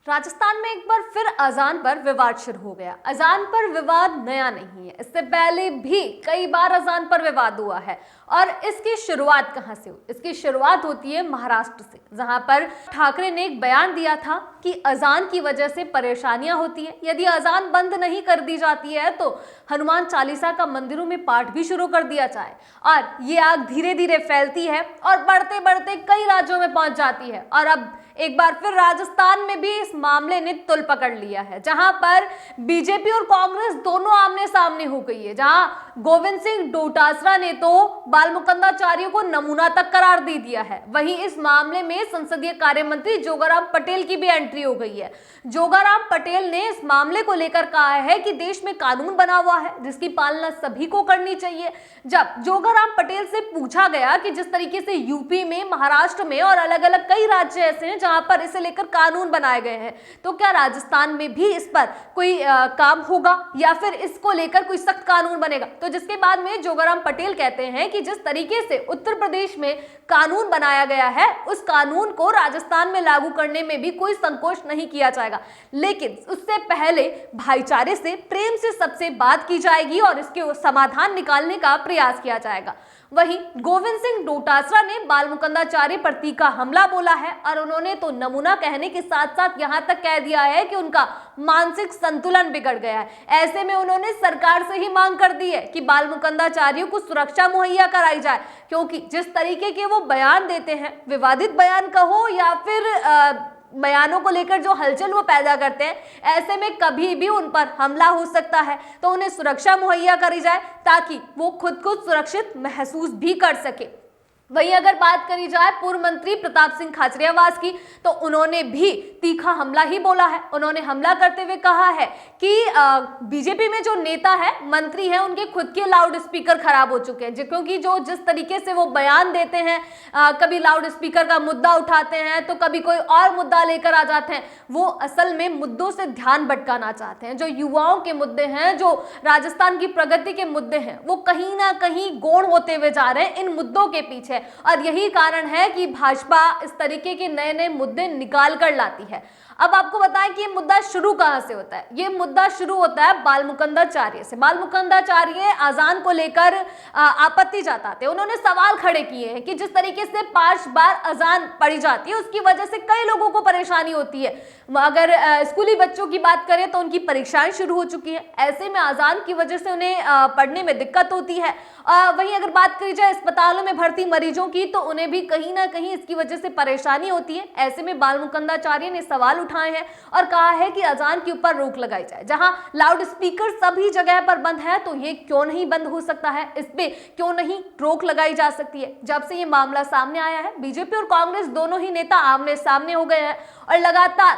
राजस्थान में एक बार फिर अजान पर विवाद शुरू हो गया। अजान पर विवाद नया नहीं है, इससे पहले भी कई बार अजान पर विवाद हुआ है। और इसकी शुरुआत कहां से हुई? इसकी शुरुआत होती है महाराष्ट्र से, जहां पर ठाकरे ने एक बयान दिया था कि अजान की वजह से परेशानियां होती है, यदि अजान बंद नहीं कर दी जाती है तो हनुमान चालीसा का मंदिरों में पाठ भी शुरू कर दिया जाए। और ये आग धीरे धीरे फैलती है और बढ़ते बढ़ते कई राज्यों में पहुंच जाती है। और अब एक बार फिर राजस्थान में भी इस मामले ने तुल पकड़ लिया है, जहां पर बीजेपी और कांग्रेस दोनों आमने सामने हो गई है। जहां गोविंद सिंह डोटासरा ने तो बालमुकुंदाचार्य को नमूना तक करार दे दिया है, वहीं इस मामले में संसदीय कार्य मंत्री जोगाराम पटेल की भी एंट्री हो गई है। जोगाराम पटेल ने इस मामले को लेकर कहा है कि देश में कानून बना हुआ है जिसकी पालना सभी को करनी चाहिए। जब जोगाराम पटेल से पूछा गया कि जिस तरीके से यूपी में, महाराष्ट्र में और अलग अलग कई राज्य ऐसे हैं जहां पर इसे लेकर कानून बनाए गए हैं, तो क्या राजस्थान में भी इस पर कोई काम होगा या फिर इसको लेकर कोई सख्त कानून बनेगा? तो जिसके बाद में जोगाराम पटेल कहते हैं कि जिस तरीके से उत्तर प्रदेश में कानून बनाया गया है उस कानून को राजस्थान में लागू करने में भी कोई संकोच नहीं किया जाएगा, लेकिन उससे पहले भाईचारे से, प्रेम से सबसे बात की जाएगी और इसके समाधान निकालने का प्रयास किया जाएगा। वहीं गोविंद सिंह डोटासरा ने बालमुकुंदाचार्य पर तीखा हमला बोला है और उन्होंने तो नमूना कहने के साथ साथ यहां तक कह दिया है कि उनका मानसिक संतुलन बिगड़ गया है। ऐसे में उन्होंने सरकार से ही मांग कर दी है कि बालमुकुंदाचार्यों को सुरक्षा मुहैया कराई जाए, क्योंकि जिस तरीके के वो बयान देते हैं, विवादित बयान कहो या फिर बयानों को लेकर जो हलचल वो पैदा करते हैं, ऐसे में कभी भी उन पर हमला हो सकता है। तो उन्हें सुरक्षा मुहैया करी जाए ताकि वो खुद को सुरक्षित महसूस भी कर सके। वहीं अगर बात करी जाए पूर्व मंत्री प्रताप सिंह खाचरियावास की, तो उन्होंने भी तीखा हमला ही बोला है। उन्होंने हमला करते हुए कहा है कि बीजेपी में जो नेता है, मंत्री हैं, उनके खुद के लाउड स्पीकर खराब हो चुके हैं, क्योंकि जो जिस तरीके से वो बयान देते हैं, कभी लाउड स्पीकर का मुद्दा उठाते हैं तो कभी कोई और मुद्दा लेकर आ जाते हैं। वो असल में मुद्दों से ध्यान भटकाना चाहते हैं। जो युवाओं के मुद्दे हैं, जो राजस्थान की प्रगति के मुद्दे हैं, वो कहीं ना कहीं गौण होते हुए जा रहे हैं इन मुद्दों के पीछे। और यही कारण है कि भाजपा इस तरीके के नए नए मुद्दे निकाल कर लाती है। अब आपको बताएं कि ये मुद्दा शुरू कहां से होता है। ये मुद्दा शुरू होता है बालमुकुंदाचार्य से। बालमुकुंदाचार्य अजान को लेकर आपत्ति जताते हैं। उन्होंने सवाल खड़े किए हैं कि जिस तरीके से 5 बार अजान पढ़ी जाती है उसकी वजह से कई लोगों को परेशानी होती है। अगर स्कूली बच्चों की बात करें तो उनकी परीक्षाएं शुरू हो चुकी है, ऐसे में अजान की वजह से उन्हें पढ़ने में दिक्कत होती है। वहीं अगर बात करी जाए अस्पतालों में भर्ती मरीजों की, तो उन्हें भी कहीं ना कहीं इसकी वजह से परेशानी होती है। ऐसे में बालमुकुंदाचार्य ने सवाल उठाए हैं और कहा है कि अजान के ऊपर रोक लगाई जाए। जहां लाउड स्पीकर सभी जगह पर बंद है तो ये क्यों नहीं बंद हो सकता है, इस पे क्यों नहीं रोक लगाई जा सकती है? जब से ये मामला सामने आया है, बीजेपी और कांग्रेस दोनों ही नेता आमने सामने हो गए हैं और लगातार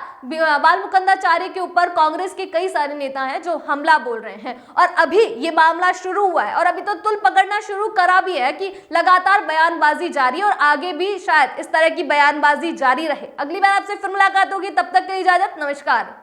बालमुकुंदाचार्य के ऊपर कांग्रेस के कई सारे नेता हैं जो हमला बोल रहे हैं। और अभी ये मामला शुरू हुआ है और अभी तो तुल पकड़ना शुरू करा भी है कि लगातार बयानबाजी जारी है और आगे भी शायद इस तरह की बयानबाजी जारी रहे। अगली बार आपसे फिर मुलाकात होगी, तब तक के लिए इजाजत, नमस्कार।